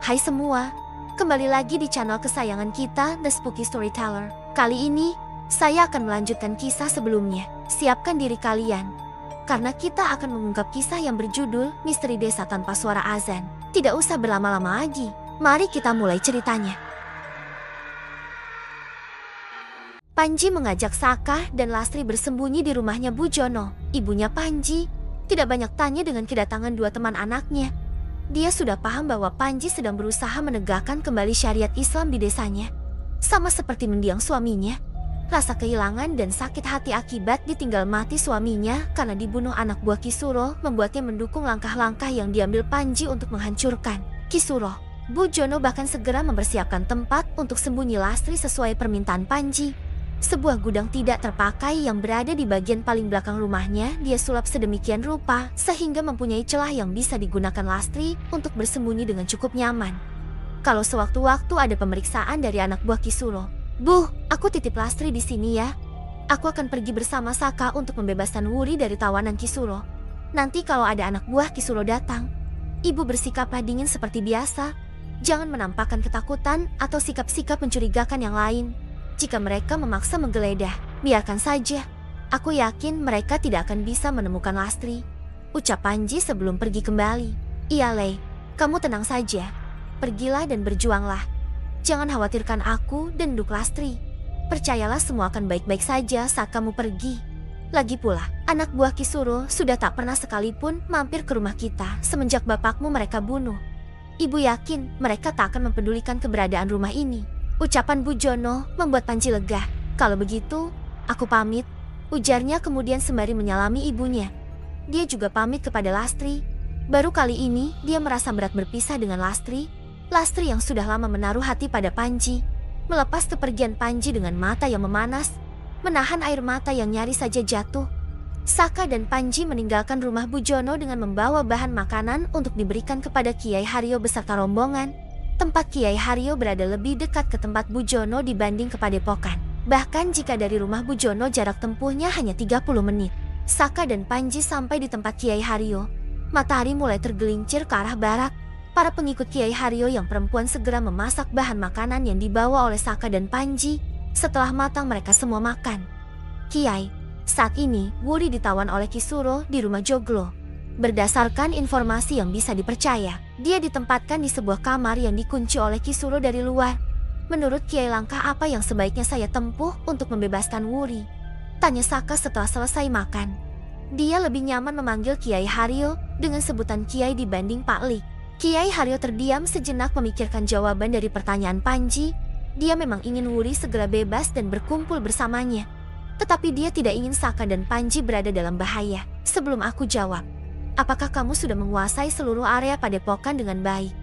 Hai semua, kembali lagi di channel kesayangan kita, The Spooky Storyteller. Kali ini, saya akan melanjutkan kisah sebelumnya. Siapkan diri kalian, karena kita akan mengungkap kisah yang berjudul Misteri Desa Tanpa Suara Azan. Tidak usah berlama-lama lagi, mari kita mulai ceritanya. Panji mengajak Saka dan Lastri bersembunyi di rumahnya Bu Jono. Ibunya Panji tidak banyak tanya dengan kedatangan dua teman anaknya. Dia sudah paham bahwa Panji sedang berusaha menegakkan kembali syariat Islam di desanya. Sama seperti mendiang suaminya, rasa kehilangan dan sakit hati akibat ditinggal mati suaminya karena dibunuh anak buah Kisuro membuatnya mendukung langkah-langkah yang diambil Panji untuk menghancurkan Kisuro. Bu Jono bahkan segera mempersiapkan tempat untuk sembunyi Lastri sesuai permintaan Panji. Sebuah gudang tidak terpakai yang berada di bagian paling belakang rumahnya dia sulap sedemikian rupa sehingga mempunyai celah yang bisa digunakan Lastri untuk bersembunyi dengan cukup nyaman. Kalau sewaktu-waktu ada pemeriksaan dari anak buah Kisuro, "Bu, aku titip Lastri di sini ya. Aku akan pergi bersama Saka untuk membebaskan Wuri dari tawanan Kisuro. Nanti kalau ada anak buah Kisuro datang, ibu bersikaplah dingin seperti biasa. Jangan menampakkan ketakutan atau sikap-sikap mencurigakan yang lain. Jika mereka memaksa menggeledah, biarkan saja. Aku yakin mereka tidak akan bisa menemukan Lastri," ucap Panji sebelum pergi kembali. "Iya Lei, kamu tenang saja. Pergilah dan berjuanglah. Jangan khawatirkan aku dan Duk Lastri. Percayalah semua akan baik-baik saja saat kamu pergi. Lagi pula, anak buah Kisuro sudah tak pernah sekalipun mampir ke rumah kita semenjak bapakmu mereka bunuh. Ibu yakin mereka tak akan mempedulikan keberadaan rumah ini." Ucapan Bu Jono membuat Panji lega. "Kalau begitu, aku pamit," ujarnya kemudian sembari menyalami ibunya. Dia juga pamit kepada Lastri. Baru kali ini dia merasa berat berpisah dengan Lastri. Lastri yang sudah lama menaruh hati pada Panji. Melepas kepergian Panji dengan mata yang memanas, menahan air mata yang nyaris saja jatuh. Saka dan Panji meninggalkan rumah Bu Jono dengan membawa bahan makanan untuk diberikan kepada Kiai Haryo beserta rombongan. Tempat Kiai Haryo berada lebih dekat ke tempat Bu Jono dibanding ke Padepokan. Bahkan jika dari rumah Bu Jono jarak tempuhnya hanya 30 menit. Saka dan Panji sampai di tempat Kiai Haryo. Matahari mulai tergelincir ke arah barat. Para pengikut Kiai Haryo yang perempuan segera memasak bahan makanan yang dibawa oleh Saka dan Panji. Setelah matang mereka semua makan. "Kiai, saat ini Wuri ditawan oleh Kisuro di rumah Joglo. Berdasarkan informasi yang bisa dipercaya, dia ditempatkan di sebuah kamar yang dikunci oleh Kisuro dari luar. Menurut Kiai, langkah apa yang sebaiknya saya tempuh untuk membebaskan Wuri?" tanya Saka setelah selesai makan. Dia lebih nyaman memanggil Kiai Haryo dengan sebutan Kiai dibanding Pak Lik. Kiai Haryo terdiam sejenak memikirkan jawaban dari pertanyaan Panji. Dia memang ingin Wuri segera bebas dan berkumpul bersamanya. Tetapi dia tidak ingin Saka dan Panji berada dalam bahaya. "Sebelum aku jawab, apakah kamu sudah menguasai seluruh area Padepokan dengan baik?"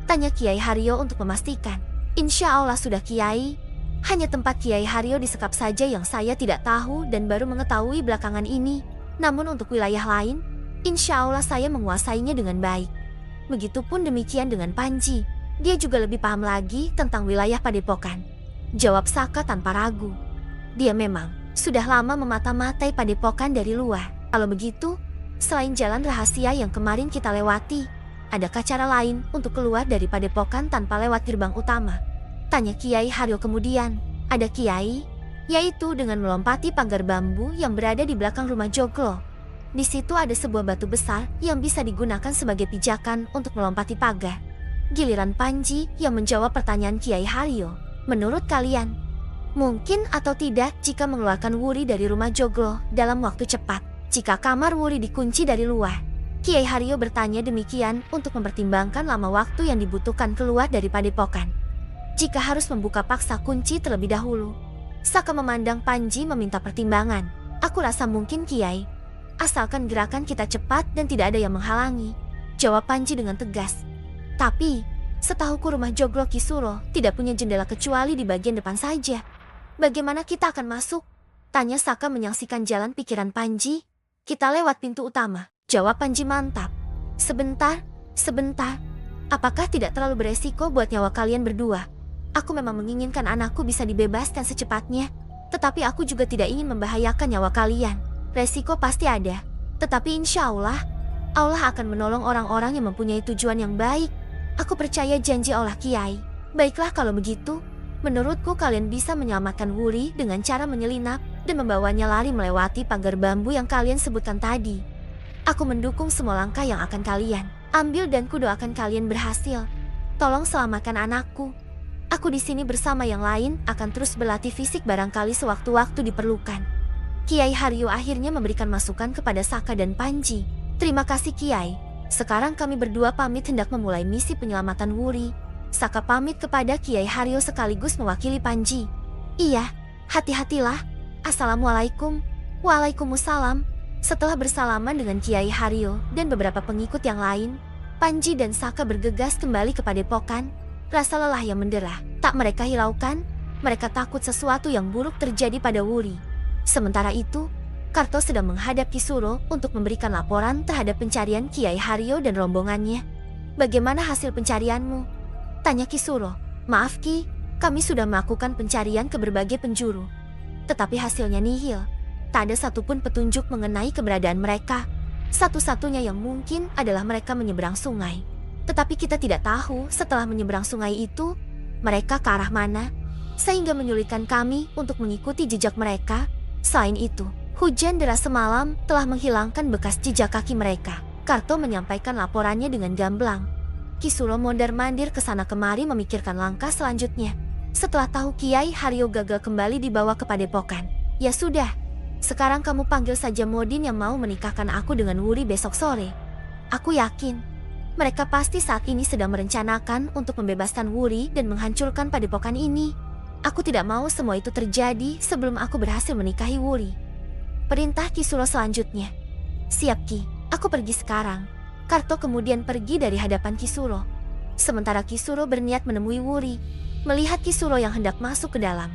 tanya Kiai Haryo untuk memastikan. "Insya Allah sudah Kiai. Hanya tempat Kiai Haryo disekap saja yang saya tidak tahu dan baru mengetahui belakangan ini. Namun untuk wilayah lain, insya Allah saya menguasainya dengan baik." Begitupun demikian dengan Panji. Dia juga lebih paham lagi tentang wilayah Padepokan, jawab Saka tanpa ragu. Dia memang sudah lama memata-matai Padepokan dari luar. "Kalau begitu, selain jalan rahasia yang kemarin kita lewati, adakah cara lain untuk keluar dari Padepokan tanpa lewat gerbang utama?" tanya Kiai Haryo kemudian. "Ada Kiai, yaitu dengan melompati pagar bambu yang berada di belakang rumah Joglo. Di situ ada sebuah batu besar yang bisa digunakan sebagai pijakan untuk melompati pagar." Giliran Panji yang menjawab pertanyaan Kiai Haryo. "Menurut kalian, mungkin atau tidak jika mengeluarkan Wuri dari rumah Joglo dalam waktu cepat jika kamar Wuri dikunci dari luar?" Kiai Haryo bertanya demikian untuk mempertimbangkan lama waktu yang dibutuhkan keluar dari Padepokan. Jika harus membuka paksa kunci terlebih dahulu. Saka memandang Panji meminta pertimbangan. "Aku rasa mungkin Kiai, asalkan gerakan kita cepat dan tidak ada yang menghalangi," jawab Panji dengan tegas. "Tapi, setahuku rumah Joglo Kisuro tidak punya jendela kecuali di bagian depan saja. Bagaimana kita akan masuk?" tanya Saka menyaksikan jalan pikiran Panji. "Kita lewat pintu utama," jawab Panji mantap. Sebentar. Apakah tidak terlalu beresiko buat nyawa kalian berdua? Aku memang menginginkan anakku bisa dibebaskan secepatnya, tetapi aku juga tidak ingin membahayakan nyawa kalian. Resiko pasti ada, tetapi insya Allah, Allah akan menolong orang-orang yang mempunyai tujuan yang baik. Aku percaya janji Allah Kiai. Baiklah kalau begitu, menurutku kalian bisa menyelamatkan Wuri dengan cara menyelinap dan membawanya lari melewati pagar bambu yang kalian sebutkan tadi. Aku mendukung semua langkah yang akan kalian ambil dan kudoakan kalian berhasil. Tolong selamatkan anakku. Aku di sini bersama yang lain akan terus berlatih fisik barangkali sewaktu-waktu diperlukan. Kiai Haryo akhirnya memberikan masukan kepada Saka dan Panji. Terima kasih Kiai. Sekarang kami berdua pamit hendak memulai misi penyelamatan Wuri. Saka pamit kepada Kiai Haryo sekaligus mewakili Panji. Iya, hati-hatilah. Assalamualaikum. Waalaikumsalam. Setelah bersalaman dengan Kiai Haryo dan beberapa pengikut yang lain, Panji dan Saka bergegas kembali ke padepokan. Rasa lelah yang mendera tak mereka hiraukan. Mereka takut sesuatu yang buruk terjadi pada Wuri. Sementara itu, Karto sedang menghadap Kisuro untuk memberikan laporan terhadap pencarian Kiai Haryo dan rombongannya. Bagaimana hasil pencarianmu? Tanya Kisuro. Maaf Ki, kami sudah melakukan pencarian ke berbagai penjuru. Tetapi hasilnya nihil. Tak ada satupun petunjuk mengenai keberadaan mereka. Satu-satunya yang mungkin adalah mereka menyeberang sungai. Tetapi kita tidak tahu setelah menyeberang sungai itu, mereka ke arah mana, sehingga menyulitkan kami untuk mengikuti jejak mereka. Selain itu, hujan deras semalam telah menghilangkan bekas jejak kaki mereka. Karto menyampaikan laporannya dengan gamblang. Kisuro mondar-mandir ke sana kemari memikirkan langkah selanjutnya. Setelah tahu Kiai Haryo gagal kembali dibawa ke padepokan. Ya sudah, sekarang kamu panggil saja Modin yang mau menikahkan aku dengan Wuri besok sore. Aku yakin mereka pasti saat ini sedang merencanakan untuk membebaskan Wuri dan menghancurkan padepokan ini. Aku tidak mau semua itu terjadi sebelum aku berhasil menikahi Wuri. Perintah Kisuro selanjutnya. Siap Ki, aku pergi sekarang. Karto kemudian pergi dari hadapan Kisuro. Sementara Kisuro berniat menemui Wuri. Melihat Kisuro yang hendak masuk ke dalam,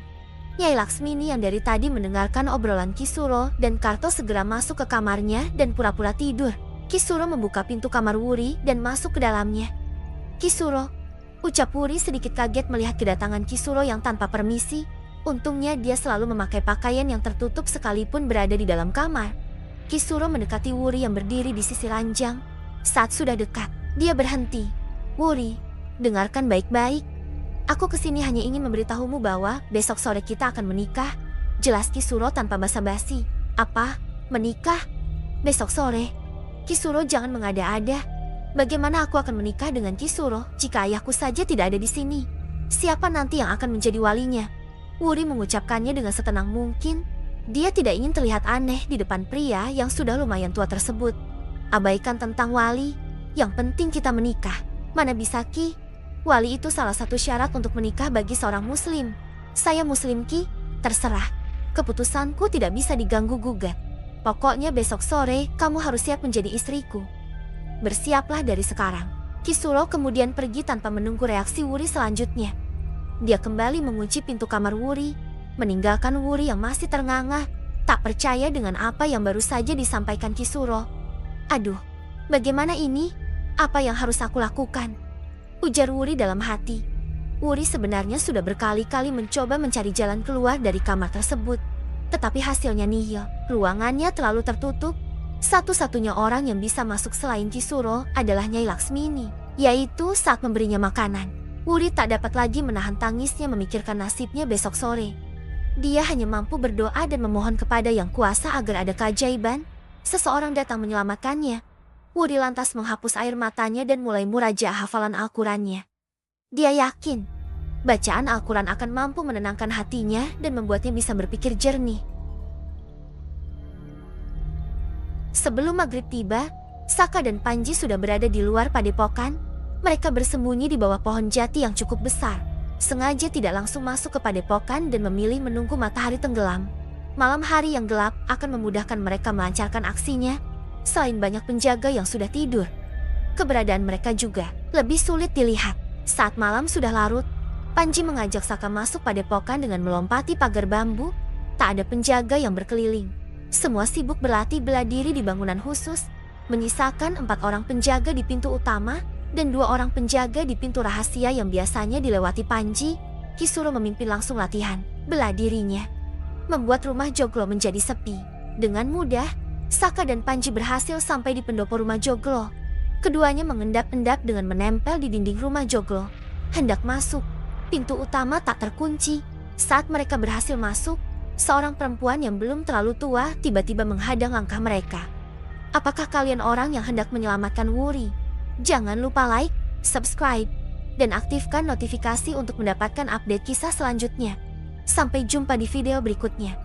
Nyai Laksmini yang dari tadi mendengarkan obrolan Kisuro dan Karto segera masuk ke kamarnya dan pura-pura tidur. Kisuro membuka pintu kamar Wuri dan masuk ke dalamnya. Kisuro, ucap Wuri sedikit kaget melihat kedatangan Kisuro yang tanpa permisi. Untungnya dia selalu memakai pakaian yang tertutup sekalipun berada di dalam kamar. Kisuro mendekati Wuri yang berdiri di sisi ranjang. Saat sudah dekat, dia berhenti. Wuri, dengarkan baik-baik. Aku kesini hanya ingin memberitahumu bahwa besok sore kita akan menikah. Jelas Kisuro tanpa basa-basi. Apa? Menikah? Besok sore? Kisuro jangan mengada-ada. Bagaimana aku akan menikah dengan Kisuro jika ayahku saja tidak ada di sini? Siapa nanti yang akan menjadi walinya? Wuri mengucapkannya dengan setenang mungkin. Dia tidak ingin terlihat aneh di depan pria yang sudah lumayan tua tersebut. Abaikan tentang wali. Yang penting kita menikah. Mana bisa Ki? Wali itu salah satu syarat untuk menikah bagi seorang muslim. Saya muslim Ki, terserah. Keputusanku tidak bisa diganggu-gugat. Pokoknya besok sore kamu harus siap menjadi istriku. Bersiaplah dari sekarang. Kisuro kemudian pergi tanpa menunggu reaksi Wuri selanjutnya. Dia kembali mengunci pintu kamar Wuri, meninggalkan Wuri yang masih ternganga, tak percaya dengan apa yang baru saja disampaikan Kisuro. Aduh, bagaimana ini? Apa yang harus aku lakukan? Ujar Wuri dalam hati. Wuri sebenarnya sudah berkali-kali mencoba mencari jalan keluar dari kamar tersebut. Tetapi hasilnya nihil. Ruangannya terlalu tertutup. Satu-satunya orang yang bisa masuk selain Kisuro adalah Nyai Laksmini, yaitu saat memberinya makanan. Wuri tak dapat lagi menahan tangisnya memikirkan nasibnya besok sore. Dia hanya mampu berdoa dan memohon kepada Yang Kuasa agar ada keajaiban. Seseorang datang menyelamatkannya. Wuri lantas menghapus air matanya dan mulai murajaah hafalan Al-Qurannya. Dia yakin bacaan Al-Quran akan mampu menenangkan hatinya dan membuatnya bisa berpikir jernih. Sebelum maghrib tiba, Saka dan Panji sudah berada di luar padepokan. Mereka bersembunyi di bawah pohon jati yang cukup besar. Sengaja tidak langsung masuk ke padepokan dan memilih menunggu matahari tenggelam. Malam hari yang gelap akan memudahkan mereka melancarkan aksinya. Selain banyak penjaga yang sudah tidur, keberadaan mereka juga lebih sulit dilihat. Saat malam sudah larut, Panji mengajak Saka masuk padepokan dengan melompati pagar bambu. Tak ada penjaga yang berkeliling. Semua sibuk berlatih bela diri di bangunan khusus, menyisakan 4 orang penjaga di pintu utama dan 2 orang penjaga di pintu rahasia yang biasanya dilewati Panji. Kisuro memimpin langsung latihan bela dirinya, membuat rumah Joglo menjadi sepi. Dengan mudah, Saka dan Panji berhasil sampai di pendopo rumah Joglo. Keduanya mengendap-endap dengan menempel di dinding rumah Joglo. Hendak masuk. Pintu utama tak terkunci. Saat mereka berhasil masuk, seorang perempuan yang belum terlalu tua tiba-tiba menghadang langkah mereka. Apakah kalian orang yang hendak menyelamatkan Wuri? Jangan lupa like, subscribe, dan aktifkan notifikasi untuk mendapatkan update kisah selanjutnya. Sampai jumpa di video berikutnya.